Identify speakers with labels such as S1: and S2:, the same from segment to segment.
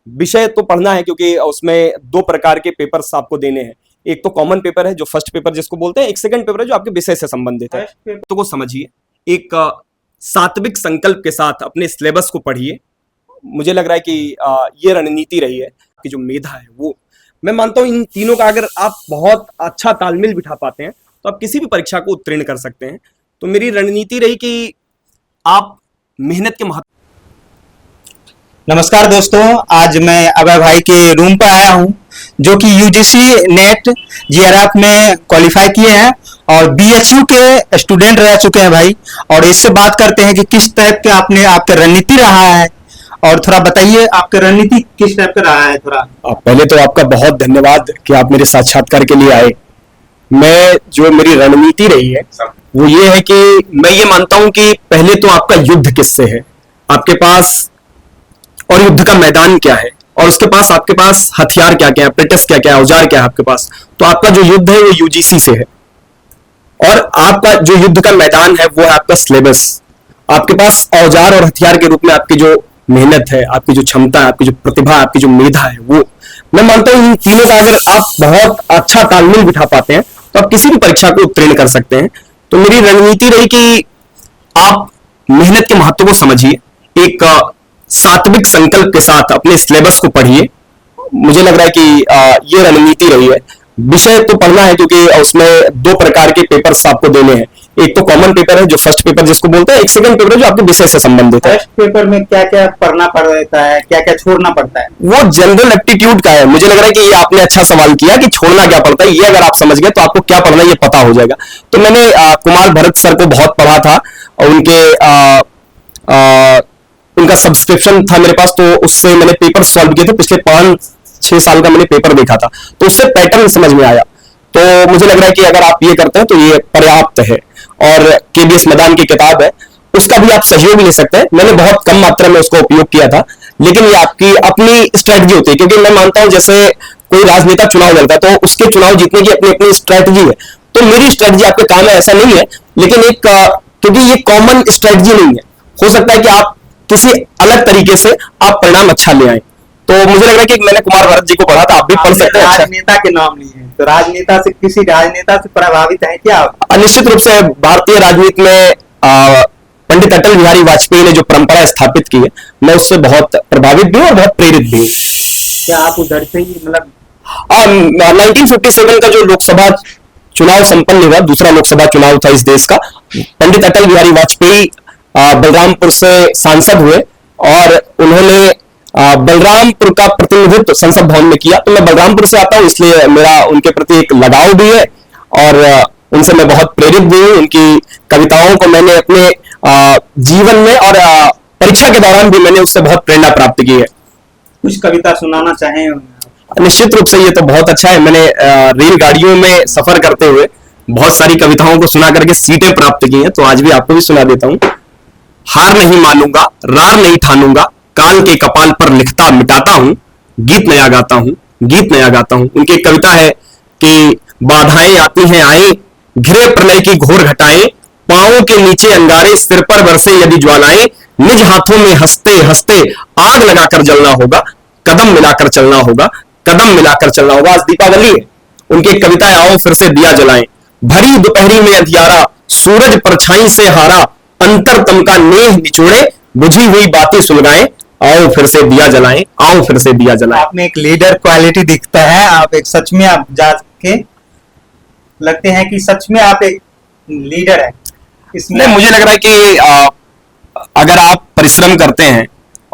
S1: विषय तो पढ़ना है क्योंकि उसमें दो प्रकार के पेपर्स आपको देने हैं। एक तो कॉमन पेपर है जो फर्स्ट पेपर जिसको बोलते हैं, एक सेकंड पेपर है जो आपके विषय से संबंधित है। तो वो समझिए, एक सात्विक संकल्प के साथ अपने सिलेबस को पढ़िए। मुझे लग रहा है कि ये रणनीति रही है कि जो मेधा है वो, मैं मानता हूं इन तीनों का अगर आप बहुत अच्छा तालमेल बिठा पाते हैं तो आप किसी भी परीक्षा को उत्तीर्ण कर सकते हैं। तो मेरी रणनीति रही कि आप मेहनत के महत्व।
S2: नमस्कार दोस्तों, आज मैं अभय भाई के रूम पर आया हूं जो कि यूजीसी नेट जीआरएफ में क्वालिफाई किए हैं और बीएचयू के स्टूडेंट रह चुके हैं भाई। और इससे बात करते हैं कि किस टाइप के आपके रणनीति रहा है, और थोड़ा बताइए आपके रणनीति किस टाइप का रहा है थोड़ा।
S1: पहले तो आपका बहुत धन्यवाद कि आप मेरे साक्षात्कार के लिए आए। मैं जो मेरी रणनीति रही है वो ये है कि मैं ये मानता हूं कि पहले तो आपका युद्ध किससे है, आपके पास, और युद्ध का मैदान क्या है, और उसके पास आपके पास हथियार क्या क्या है, एपरेटस क्या क्या है, औजार क्या है आपके पास। तो आपका जो युद्ध है वो यूजीसी से है, और आपका जो युद्ध का मैदान है वो है आपका सिलेबस। आपके पास औजार और हथियार के रूप में आपकी जो मेहनत है, आपकी जो क्षमता है, आपकी जो प्रतिभा, आपकी जो मेधा है, वो मैं मानता हूं इन तीनों का अगर आप बहुत अच्छा तालमेल बिठा पाते हैं तो आप किसी भी परीक्षा को उत्तीर्ण कर सकते हैं। तो मेरी रणनीति रही कि आप मेहनत के महत्व को समझिए, एक सात्विक संकल्प के साथ अपने सिलेबस को पढ़िए। मुझे लग रहा है कि ये रणनीति रही है। विषय तो पढ़ना है क्योंकि उसमें दो प्रकार के पेपर्स आपको देने हैं। एक तो कॉमन पेपर है जो फर्स्ट पेपर जिसको बोलते हैं, एक सेकंड पेपर है जो आपके विषय से संबंधित है।
S2: फर्स्ट पेपर में क्या क्या पढ़ना पड़ता है, क्या क्या छोड़ना पड़ता है?
S1: वो जनरल एप्टीट्यूड का है। मुझे लग रहा है कि ये आपने अच्छा सवाल किया कि छोड़ना क्या पड़ता है। ये अगर आप समझ गए तो आपको क्या पढ़ना है ये पता हो जाएगा। तो मैंने कुमार भरत सर को बहुत पढ़ा था और उनका सब्सक्रिप्शन था मेरे पास, तो उससे मैंने पेपर सॉल्व किए थे। पिछले 5-6 साल का मैंने पेपर देखा था, तो उससे पैटर्न समझ में आया। तो मुझे लग रहा है कि अगर आप ये करते हैं तो ये पर्याप्त है। और केबीएस मैदान की किताब है, उसका भी आप सहयोग ले सकते हैं। मैंने बहुत कम मात्रा में उसका उपयोग किया था, लेकिन ये आपकी अपनी स्ट्रेटजी होती है। क्योंकि मैं मानता हूं जैसे कोई राजनेता चुनाव लड़ता है तो उसके चुनाव जीतने की अपनी अपनी स्ट्रेटजी है। तो मेरी स्ट्रेटजी आपके काम है ऐसा नहीं है, लेकिन एक क्योंकि ये कॉमन स्ट्रेटजी नहीं है, हो सकता है कि आप किसी अलग तरीके से आप परिणाम अच्छा ले आए। तो मुझे लग रहा है कि मैंने कुमार भरत जी को पढ़ा था, आप भी पढ़ सकते हैं।
S2: राजनेता के नाम लिए हैं, तो राजनेता से, किसी राजनेता से प्रभावित है क्या आप?
S1: निश्चित रूप से भारतीय राजनीति में पंडित अटल बिहारी वाजपेयी ने जो परंपरा स्थापित की है, मैं उससे बहुत प्रभावित भी हूँ और बहुत प्रेरित भी हूँ।
S2: क्या आप उधर से ही मतलब
S1: 1957 का जो लोकसभा चुनाव संपन्न हुआ, दूसरा लोकसभा चुनाव था इस देश का, पंडित अटल बिहारी वाजपेयी बलरामपुर से सांसद हुए और उन्होंने बलरामपुर का प्रतिनिधित्व संसद भवन में किया। तो मैं बलरामपुर से आता हूं, इसलिए मेरा उनके प्रति एक लगाव भी है और उनसे मैं बहुत प्रेरित भी हूं। उनकी कविताओं को मैंने अपने जीवन में और परीक्षा के दौरान भी मैंने उससे बहुत प्रेरणा प्राप्त की है।
S2: कुछ कविता सुनाना चाहें?
S1: निश्चित रूप से, ये तो बहुत अच्छा है। मैंने रेलगाड़ियों में सफर करते हुए बहुत सारी कविताओं को सुना करके सीटें प्राप्त की हैं, तो आज भी आपको भी सुना देता हूं। हार नहीं मानूंगा, रार नहीं ठानूंगा, काल के कपाल पर लिखता मिटाता हूं, गीत नया गाता हूं, गीत नया गाता हूं। उनकी एक कविता है कि बाधाएं आती हैं आए, घिरे प्रलय की घोर घटाएं, पांवों के नीचे अंगारे, सिर पर बरसे यदि ज्वालाएं, निज हाथों में हंसते हंसते आग लगाकर जलना होगा, कदम मिलाकर चलना होगा, कदम मिलाकर चलना होगा। आज दीपावली है, उनकी एक कविता है, आओ फिर से दिया जलाएं, भरी दोपहरी में अंधियारा, सूरज परछाई से हारा, अंतरतम का नेह निचोड़े, बुझी हुई बातें सुलगाएं, आओ फिर से दिया जलाएं, आओ फिर से दिया जलाएं।
S2: आप में एक लीडर क्वालिटी दिखता है, आप एक सच में आप जाके लगते हैं कि सच में आप एक लीडर है इसमें।
S1: मुझे लग रहा है कि अगर आप परिश्रम करते हैं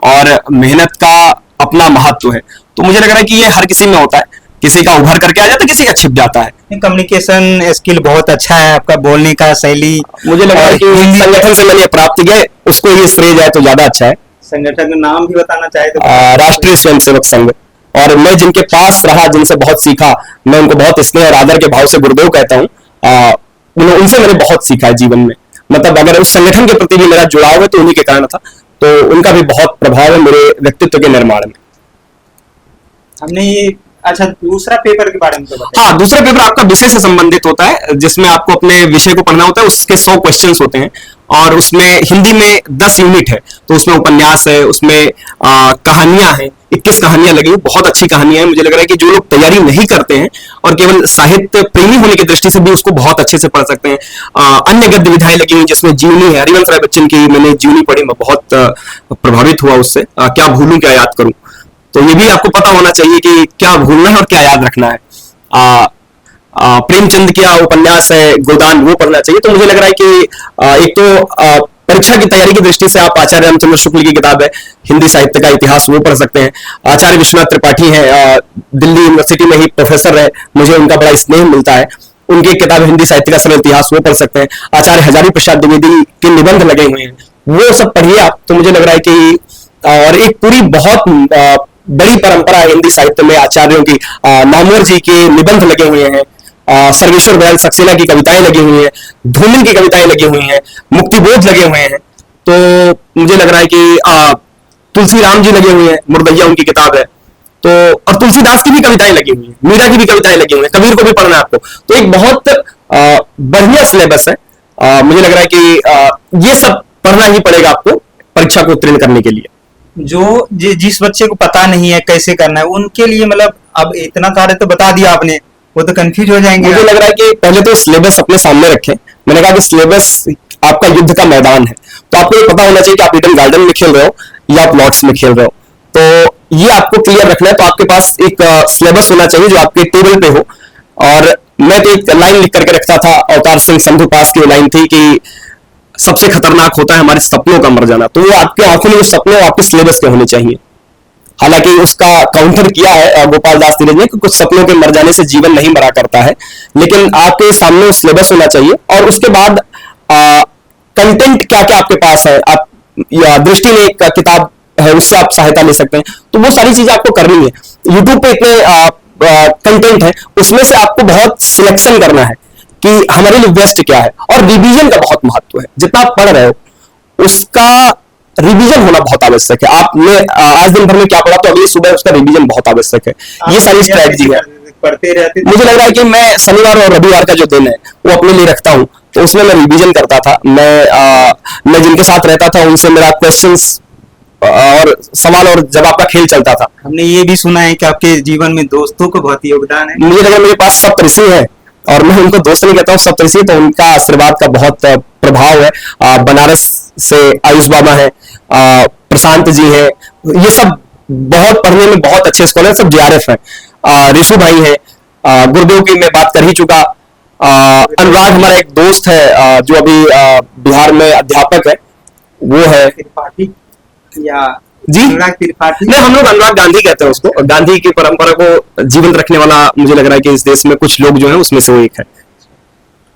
S1: और मेहनत का अपना महत्व है, तो मुझे लग रहा है कि ये हर किसी में होता है। किसी का उभर करके आ जाता है, किसी का छिप जाता है।
S2: कम्युनिकेशन स्किल बहुत अच्छा है आपका, बोलने का शैली।
S1: मुझे लग रहा है कि संगठन से मैंने प्राप्त किया, उसको ये श्रेय जाए तो ज्यादा अच्छा है।
S2: संगठन का नाम भी बताना चाहे तो?
S1: राष्ट्रीय स्वयंसेवक संघ। और मैं जिनके पास रहा, जिनसे बहुत सीखा, मैं उनको बहुत स्नेह और आदर के भाव से गुरुदेव कहता हूँ। उनसे मैंने बहुत सीखा है जीवन में। मतलब अगर उस संगठन के प्रति भी मेरा जुड़ाव है तो उन्हीं के कारण था। तो उनका भी बहुत प्रभाव है मेरे व्यक्तित्व के निर्माण में।
S2: हमने ये, अच्छा, दूसरा पेपर के बारे में तो बताइए।
S1: हाँ, दूसरा पेपर आपका विषय से संबंधित होता है, जिसमें आपको अपने विषय को पढ़ना होता है। उसके 100 क्वेश्चंस होते हैं और उसमें हिंदी में 10 यूनिट है। तो उसमें उपन्यास है, उसमें कहानियां हैं, 21 कहानियां लगी, बहुत अच्छी कहानियां हैं। मुझे लग रहा है कि जो लोग तैयारी नहीं करते हैं और केवल साहित्य प्रेमी होने की दृष्टि से भी उसको बहुत अच्छे से पढ़ सकते हैं। अन्य गद्य विधाएं लगी हुई जिसमें जीवनी है, हरिवंश राय बच्चन की मैंने जीवनी पढ़ी, मैं बहुत प्रभावित हुआ उससे। क्या भूलूं क्या याद करूं, तो ये भी आपको पता होना चाहिए कि क्या भूलना है और क्या याद रखना है। प्रेमचंद का उपन्यास है गोदान, वो पढ़ना चाहिए। तो मुझे लग रहा है कि एक तो परीक्षा की तैयारी की दृष्टि से आप आचार्य रामचंद्र शुक्ल की किताब है हिंदी साहित्य का इतिहास, वो पढ़ सकते हैं। आचार्य विश्वनाथ त्रिपाठी है, दिल्ली यूनिवर्सिटी में ही प्रोफेसर है, मुझे उनका बड़ा स्नेह मिलता है, उनकी किताब हिंदी साहित्य का सरल इतिहास, वो पढ़ सकते हैं। आचार्य हजारी प्रसाद द्विवेदी के निबंध लगे हुए हैं, वो सब पढ़िए आप। तो मुझे लग रहा है कि और एक पूरी बहुत बड़ी परंपरा है हिंदी साहित्य में आचार्यों की। नामवर जी के निबंध लगे हुए हैं, सर्वेश्वर दयाल सक्सेना की कविताएं लगी हुई हैं, धूमिल की कविताएं लगी हुई हैं, मुक्तिबोध लगे हुए हैं। तो मुझे लग रहा है कि तुलसी राम जी लगे हुए हैं, मुर्दैया उनकी किताब है। तो और तुलसीदास की भी कविताएं लगी हुई हैं, मीरा की भी कविताएं लगी हुई हैं, कबीर को भी पढ़ना है आपको। तो एक बहुत बढ़िया सिलेबस है। मुझे लग रहा है कि ये सब पढ़ना ही पड़ेगा आपको परीक्षा को उत्तीर्ण करने के लिए।
S2: जो जिस बच्चे को पता नहीं है कैसे करना है उनके लिए, मतलब अब इतना सारे तो बता दिया आपने, वो तो कंफ्यूज हो जाएंगे।
S1: मुझे लग रहा है कि पहले तो सिलेबस अपने सामने रखें। मैंने कहा कि सिलेबस आपका युद्ध का मैदान है, तो आपको ये पता होना चाहिए कि आप ईडन गार्डन में खेल रहे हो या आप लॉर्ड्स में खेल रहे हो। तो ये आपको क्लियर रखना है। तो आपके पास एक सिलेबस होना चाहिए जो आपके टेबल पे हो। और मैं तो एक लाइन लिख करके रखता था, अवतार सिंह संधू पास की लाइन थी कि सबसे खतरनाक होता है हमारे सपनों का मर जाना। तो वो आपकी आंखों में जो सपने हो आपके सिलेबस के होने चाहिए। हालांकि उसका काउंटर किया है गोपाल दास तिलक ने कि कुछ सपनों के मर जाने से जीवन नहीं मरा करता है, लेकिन आपके सामने सिलेबस होना चाहिए। और उसके बाद कंटेंट क्या क्या आपके पास है, आप या दृष्टि में एक किताब है उससे आप सहायता ले सकते हैं। तो वो सारी चीजें आपको करनी है। यूट्यूब पे इतने कंटेंट है, उसमें से आपको बहुत सिलेक्शन करना है कि हमारे लिए बेस्ट क्या है। और रिवीजन का बहुत महत्व है, जितना आप पढ़ रहे हो उसका रिवीजन होना बहुत आवश्यक है। आपने आज दिन भर में क्या पढ़ा तो अगली सुबह उसका रिवीजन बहुत आवश्यक है। ये सारी स्ट्रैटेजी है।
S2: पढ़ते रहते
S1: मुझे लग रहा है कि मैं शनिवार और रविवार का जो दिन है वो अपने लिए रखता हूँ, तो उसमें मैं रिवीजन करता था। मैं जिनके साथ रहता था उनसे मेरा क्वेश्चंस और सवाल और जवाब का खेल चलता था।
S2: हमने ये भी सुना है कि आपके जीवन में दोस्तों को बहुत योगदान है।
S1: मुझे लगा मेरे पास सप्तऋषि है, और मैं उनको दोस्त नहीं कहता हूँ, सप्तऋषि, तो उनका आशीर्वाद का बहुत प्रभाव है। बनारस से आयुष बाबा है, प्रशांत जी है, ये सब बहुत पढ़ने में बहुत अच्छे स्कॉलर, सब JRF है। ऋषु भाई है, गुरुदेव की मैं बात कर ही चुका। अनुराग हमारा एक दोस्त है जो अभी बिहार में अध्यापक है, वो है
S2: त्रिपाठी या
S1: जी
S2: अनुराग त्रिपाठी।
S1: नहीं, हम लोग अनुराग गांधी कहते हैं उसको। गांधी की परंपरा को जीवंत रखने वाला मुझे लग रहा है कि इस देश में कुछ लोग जो है उसमें से वो एक है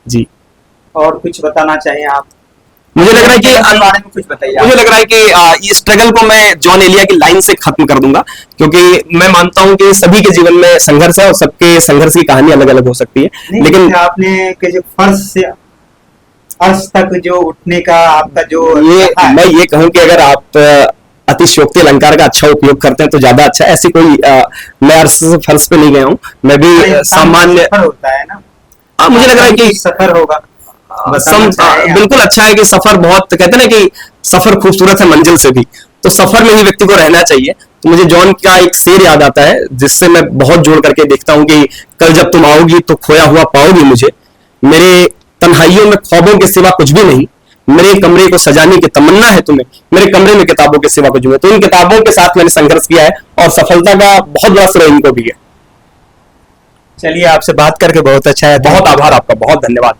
S1: जी।
S2: और कुछ बताना चाहिए आप?
S1: मुझे लग रहा है कि
S2: बारे में कुछ बताइए।
S1: मुझे लग रहा है कि इस स्ट्रगल को मैं जॉन एलिया की लाइन से खत्म कर दूंगा, क्योंकि मैं मानता हूं कि सभी के जीवन में संघर्ष है और सबके संघर्ष की कहानी अलग अलग हो सकती है। लेकिन
S2: आपने जो फर्श से अर्श तक जो उठने का आपका जो
S1: मैं ये कहूं कि अगर आप अतिशयोक्ति अलंकार का अच्छा उपयोग करते हैं तो ज्यादा अच्छा है। ऐसी कोई मैं अर्श से फर्श पे नहीं गया हूं, मैं भी सामान्य
S2: होता है ना।
S1: मुझे लग रहा है कि
S2: सफर होगा
S1: बिल्कुल अच्छा है कि सफर बहुत, कहते हैं ना कि सफर खूबसूरत है मंजिल से भी, तो सफर में ही व्यक्ति को रहना चाहिए। तो मुझे जॉन का एक शेर याद आता है जिससे मैं बहुत जोड़ करके देखता हूं कि कल जब तुम आओगी तो खोया हुआ पाओगी मुझे, मेरे तन्हाइयों में ख्वाबों के सिवा कुछ भी नहीं, मेरे कमरे को सजाने की तमन्ना है तुम्हें, मेरे कमरे में किताबों के सिवा कुछ भी। तो इन किताबों के साथ मैंने संघर्ष किया है और सफलता का बहुत बड़ा श्रेय इनको भी है।
S2: चलिए, आपसे बात करके बहुत अच्छा है।
S1: बहुत आभार आपका, बहुत धन्यवाद।